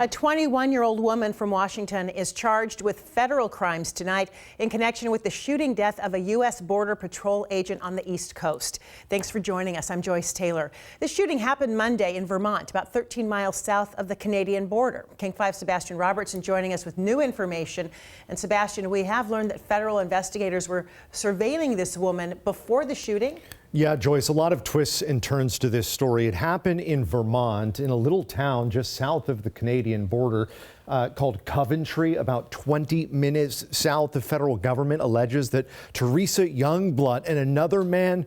A 21-year-old woman from Washington is charged with federal crimes tonight in connection with the shooting death of a U.S. Border Patrol agent on the East Coast. Thanks for joining us. I'm Joyce Taylor. This shooting happened Monday in Vermont, about 13 miles south of the Canadian border. King 5's Sebastian Robertson joining us with new information. And Sebastian, we have learned that federal investigators were surveilling this woman before the shooting. Yeah, Joyce, a lot of twists and turns to this story. It happened in Vermont, in a little town just south of the Canadian border called Coventry, about 20 minutes south. The federal government alleges that Teresa Youngblut and another man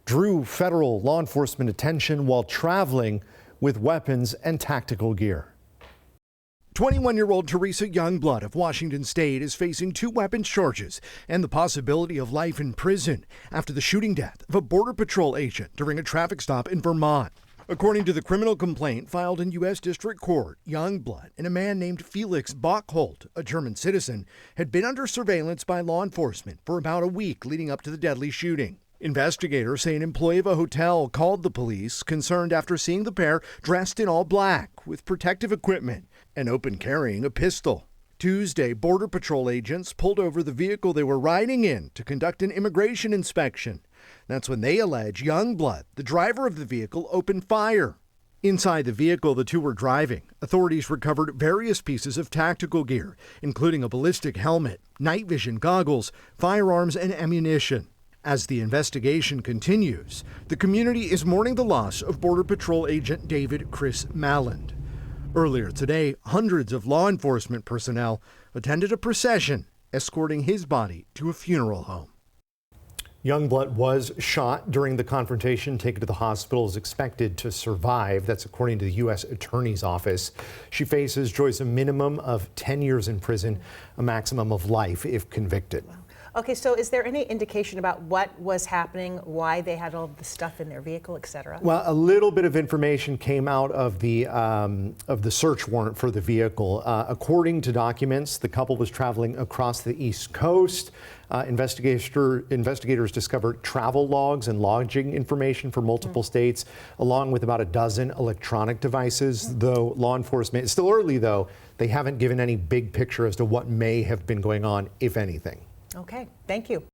drew federal law enforcement attention while traveling with weapons and tactical gear. 21-year-old Teresa Youngblut of Washington State is facing 2 weapons charges and the possibility of life in prison after the shooting death of a Border Patrol agent during a traffic stop in Vermont. According to the criminal complaint filed in U.S. District Court, Youngblut and a man named Felix Bockholt, a German citizen, had been under surveillance by law enforcement for about a week leading up to the deadly shooting. Investigators say an employee of a hotel called the police, concerned after seeing the pair dressed in all black with protective equipment and open carrying a pistol. Tuesday, Border Patrol agents pulled over the vehicle they were riding in to conduct an immigration inspection. That's when they allege Youngblut, the driver of the vehicle, opened fire. Inside the vehicle the two were driving, authorities recovered various pieces of tactical gear, including a ballistic helmet, night vision goggles, firearms, and ammunition. As the investigation continues, the community is mourning the loss of Border Patrol agent David Chris Maland. Earlier today, hundreds of law enforcement personnel attended a procession escorting his body to a funeral home. Youngblut was shot during the confrontation, taken to the hospital, is expected to survive. That's according to the U.S. Attorney's Office. She faces, Joyce, a minimum of 10 years in prison, a maximum of life if convicted. Wow. Okay, so is there any indication about what was happening, why they had all the stuff in their vehicle, et cetera? Well, a little bit of information came out of the search warrant for the vehicle. According to documents, the couple was traveling across the East Coast. Investigators discovered travel logs and lodging information for multiple states, along with about a dozen electronic devices. Though law enforcement, it's still early though, they haven't given any big picture as to what may have been going on, if anything. Okay, thank you.